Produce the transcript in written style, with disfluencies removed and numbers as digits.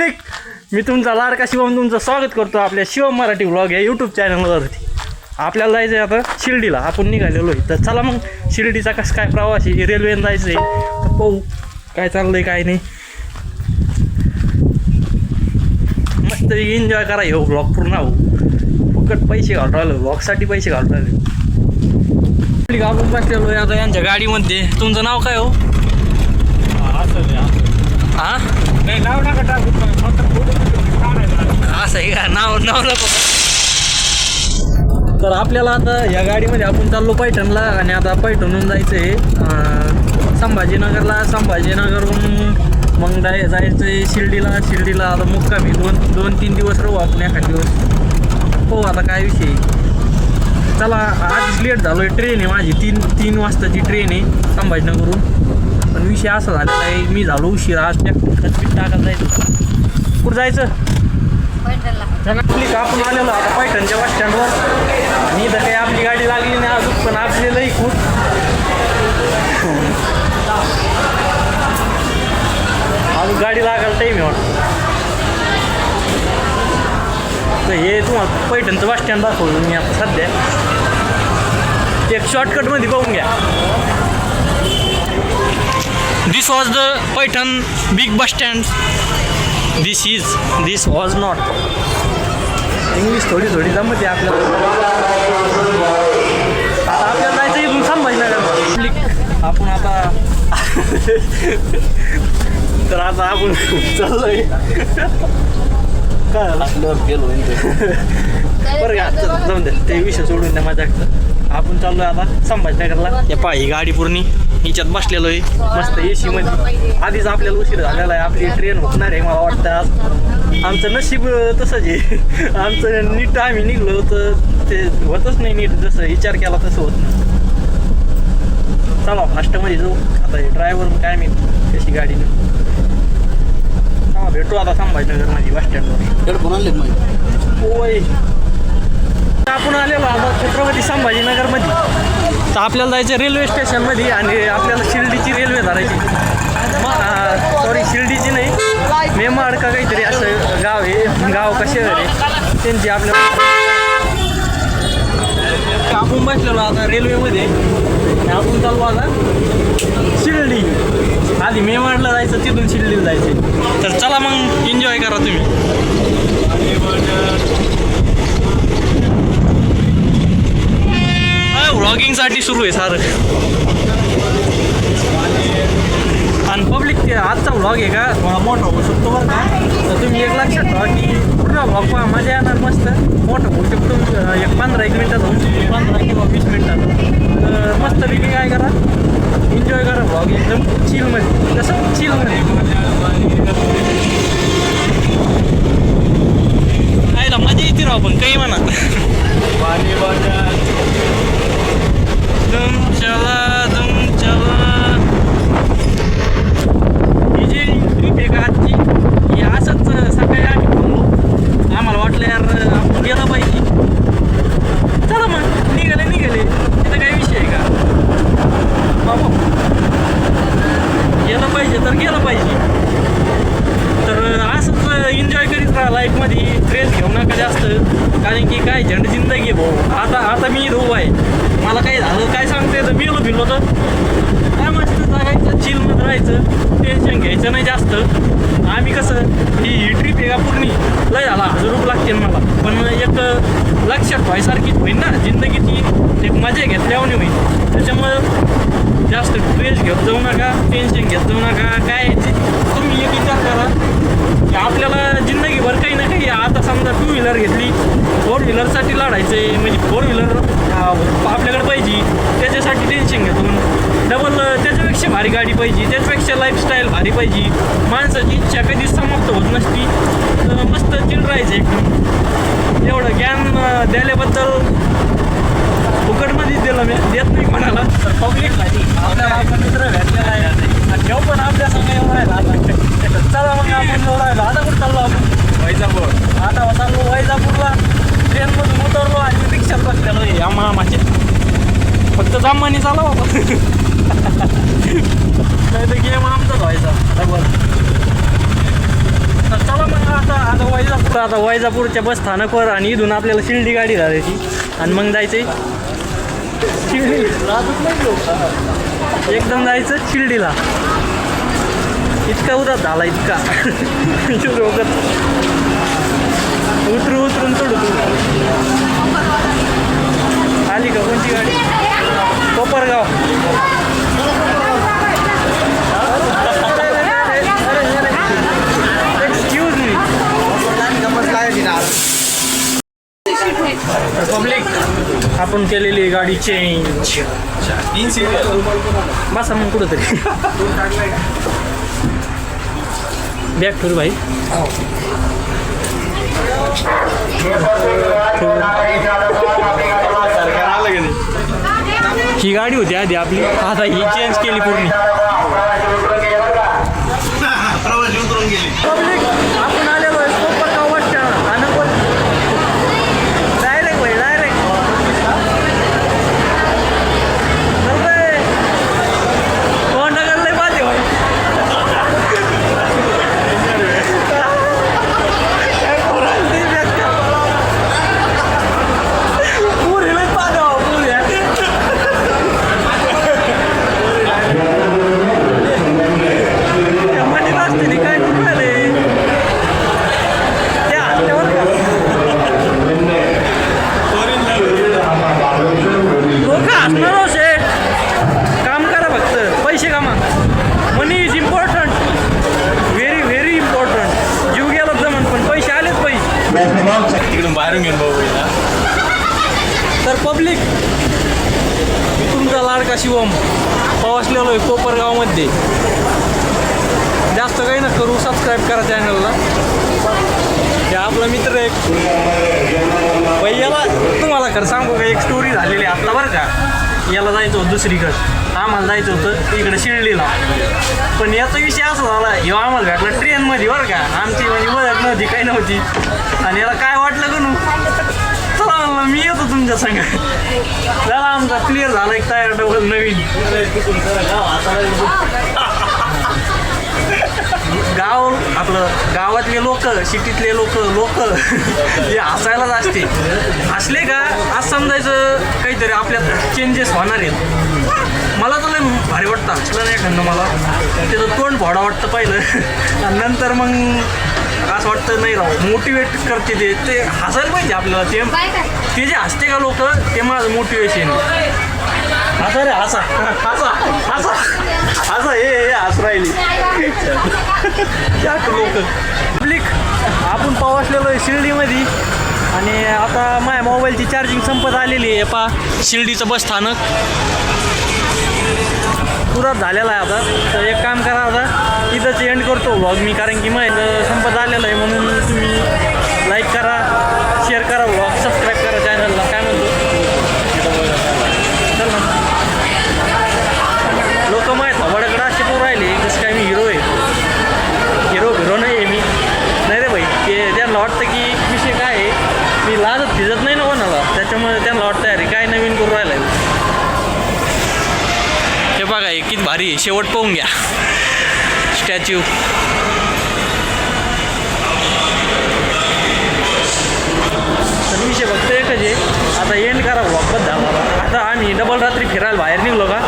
Public, मी तुमचा लाडका शिवम तुमचं स्वागत करतो आपल्या शिवम मराठी व्लॉग या यूट्यूब चॅनलवरती. आपल्याला जायचं आहे आता शिर्डीला. आपण निघालेलो आहे, तर चला मग शिर्डीचा कसं काय प्रवास आहे, रेल्वेने जायचं आहे तर पाहू काय चाललं आहे काय नाही. मस्त एन्जॉय करा हो व्लॉग पूर्ण. हो फुकट पैसे घालून राहिलो, व्लॉगसाठी पैसे घालून राहिले. आपण बसलेलो आहे आता यांच्या गाडीमध्ये. तुमचं नाव काय हो? हां नाही नाव नका टाकू, असं आहे का? नाव नको. तर आपल्याला आता या गाडीमध्ये आपण चाललो पैठणला आणि आता पैठणहून जायचं आहे संभाजीनगरला. संभाजीनगरहून मग जायचं आहे शिर्डीला आता मुक्कामी 2-3 दिवस राहू आपण एखाद दिवस. हो आता काय विषय. चला आज लेट झालो आहे. ट्रेन आहे माझी 3 वाजताची ट्रेन आहे संभाजीनगरहून. पण विषय असा झालेला आहे, मी झालो उशीर. आज खतपीठ टाकायला जायचं. कुठं जायचं? आपण आलेलो आता पैठणच्या बस स्टँडवर आणि इथं काही आपली गाडी लागली नाही अजून, पण आपल्यालाही खूप अजून गाडी लागायला टाईम आहे वाटतं. तर हे तुम्हाला पैठणचं बस स्टँड दाखवलं मी आता सध्या. एक शॉर्टकटमध्ये बघून घ्या. This was the Paithan big bus stand. This was not. English थोडी जमते आपल्याला. आता आपल्याला जायचं इथून संभाजीनगर. आपण आता तर आता आपण चाललोय काय गेलो बरं का. जाऊन द्या ते विषय सोडून द्या माझ्याकडं. आपण चाललोय आता संभाजीनगरला. या पाही गाडी पूर्ण हिच्यात बसलेलो आहे मस्त AC मध्ये. आधीच आपल्याला उशीर झालेला आहे, आपली ट्रेन होणार आहे मला वाटतं आज. आमचं नशीब तसंच आहे. आमचं नीट आम्ही निघलो तर ते होतच नाही नीट, जसं विचार केला तसं होत नाही. चला फास्टमध्ये जाऊ आता. ड्रायव्हर काय मी कशी गाडीनं. भेटू आता संभाजीनगरमध्ये बस स्टँडवर. होय आपण आलेलो आता छत्रपती संभाजीनगरमध्ये. तर आपल्याला जायचं रेल्वे स्टेशनमध्ये आणि आपल्याला शिर्डीची रेल्वे धरायची. सॉरी शिर्डीची नाही, मेमाड का काहीतरी असं गाव आहे, गाव का शहर आहे त्यांची. आपल्याला आपण बसलेलो आता रेल्वेमध्ये. आपण चालू आता शिर्डी. आधी मेमाडला जायचं, तिथून शिर्डीला जायचं. तर चला मग एन्जॉय करा तुम्ही. व्लॉगिंगसाठी सुरू आहे सारं. आणि पब्लिक आजचा व्लॉग आहे का थोडा मोठा होऊ शकतो बरं का. तर तुम्ही एक लक्षात ठेवा की पूर्ण व्लॉग पहा, मजा येणार मस्त. मोठं होऊ शकतो एक 15-1 मिनिटात होऊ शकतो, 15 किंवा 20 मिनिटात. तर मस्तपैकी काय करा, एन्जॉय करा व्लॉग एकदम चिलमध्ये. कसं चिलमध्ये खायला मजा येते राव. पण काही म्हणा तुम चला ही जी ट्रिप आहे का आजची, ही असंच सकाळी आम्ही बोललो. आम्हाला वाटलं यार आपण गेलं पाहिजे. चला मग निघाले तिथं काही विषय आहे का बाबा. गेलं पाहिजे तर गेलं पाहिजे. तर असंच एन्जॉय करीत राहा लाईफमध्ये. स्ट्रेस घेऊ नका जास्त, कारण की काय झंड जिंदगी भाऊ. आता मी भाऊ आहे, मला काही झालं काय सांगते तर मेलो भिलो तर काय मस्त जागायचं, चिलमध्ये राहायचं, टेन्शन घ्यायचं नाही जास्त. आम्ही कसं ही ट्रिप आहे का पूर्णी लय झाला 1000 रुपये लागतील मला, पण एक लक्षात व्हायसारखीच होईल ना जिंदगीची. एक मजा घेतल्यावर होईल. त्याच्यामुळं जास्त स्ट्रेस घेत जाऊ नका, टेन्शन घेत जाऊ नका. काय तुम्ही एक विचार करा की आपल्याला जिंदगीभर काही ना काही. आता समजा 2 व्हीलर घेतली, 4 व्हीलरसाठी लढायचं आहे, म्हणजे 4 व्हीलर आपल्याकडे पाहिजे, त्याच्यासाठी टेन्शन घेतो. डबल त्याच्यापेक्षा भारी गाडी पाहिजे, त्याच्यापेक्षा लाईफस्टाईल भारी पाहिजे. माणसाची इच्छा कधीच समाप्त होत नसती. तर मस्त चिल राहायचं एकदम. एवढं ज्ञान द्यायल्याबद्दल फुकटमध्येच दिलं मी, देत नाही कोणाला. तर पब्लिकसाठी आपल्याला आपला मित्र भेटलेला आहे आणि जेव्हा पण आपल्या संग येऊन राहिला. चला मग आपण येऊन राहिलो. आता कुठं चाललो आपण? वैजापूर. आता चाललो वैजापूरला. ट्रेनमधून उतरलो आणि रिक्षात बसलेलो आहे या मामाचे. फक्त जामानी चालव नाही तर गेम आमचाच व्हायचा. तर चला मग मस्त आता वैजापूरच्या बस स्थानकवर आणि इथून आपल्याला शिर्डी गाडी धरायची आणि मग जायचंय शिर्डी एकदम जायचं शिर्डीला. इतका उदास झाला इतका उतरून चढू आली का कोणती गाडी? कोपरगाव. एक्सक्यूज मी पब्लिक आपण केलेली गाडी चेंज. बसा मग कुठं तरी बॅक टूर भाई. ही गाडी होती आधी आपली, आता ही चेंज केली पूर्ण. पब्लिक आपण आलेलो आहे कोपरगाव बस स्टँड स्थानकवर. डायरेक्ट भाई डायरेक्ट कोण नगरला पाहिजे भाई. काम करा फक्त, पैसे कामा. Money is important, very very important. जीव गेला जमन पण पैसे आलेच पाहिजे. तिकडून बाहेरून घेऊन भाऊ. तर पब्लिक तुमचा लाडका शिवम पोहोचलेलो आहे कोपरगावमध्ये. जास्त काही ना करू, सबस्क्राईब करा चॅनलला. हे आपला मित्र एक भैयाला तुम्हाला खरं सांगू का एक स्टोरी झालेली आत्ता बरं का. याला जायचं होतं दुसरीकडं, आम्हाला जायचं होतं इकडे शिर्डीला. पण याचा विषय असा झाला, ह्यो आम्हाला भेटला ट्रेनमध्ये बरं का. आमची म्हणजे ओळख नव्हती काही नव्हती आणि याला काय वाटलं का नू चला म्हणलं मी येतो तुमच्या संग. त्याला आमचा क्लिअर झाला एक तयार डबल नवीन. गाव आपलं गावातले लोक सिटीतले लोक हे हसायलाच असते. हसले का आज समजायचं काहीतरी आपल्यात चेंजेस होणार आहेत. मला तर लय भारी वाटतं हसलं नाही एखादं. मला त्याचं तोंड फोडा वाटतं पहिलं आणि नंतर मग असं वाटतं नाही राहू मोटिवेट करते ते हसायला पाहिजे आपल्याला. ते जे हसते का लोक ते माझं मोटिवेशन. हसा रे हसा हसा हसा हसा हे हस राहिली लोक. पब्लिक आपण पोहोचलेलो आहे शिर्डीमध्ये आणि आता माझ्या मोबाईलची चार्जिंग संपत आलेली आहे. पा शिर्डीचं बस स्थानक पुरात झालेला आहे आता. तर एक काम करा आता इथंच एंड करतो व्लॉग मी, कारण की मग संपत आलेलं आहे. म्हणून तुम्ही लाईक करा, शेअर करा, व्लॉग सबस्क्राईब करा चॅनलला. काय म्हणतो चल ना. लोक माहीत थोबाडाकडे असे पोर राहिले जसं काय मी हिरो आहे. हिरो नाही आहे मी. नाही रे भाई, ते त्यांना वाटतं की विषय काय आहे मी लाजत भिजत नाही ना कोणाला, त्याच्यामुळे त्यांना वाटतं अरे काय नवीन करून राहिलं आहे. हे बघा हे किती भारी आहे. शेवट पाहून घ्या स्टॅच्यू. तर विषय फक्त एकच आहे. आता एंड करा व्लॉग बद्दल. आता आम्ही डबल रात्री फिरायला बाहेर निघलो का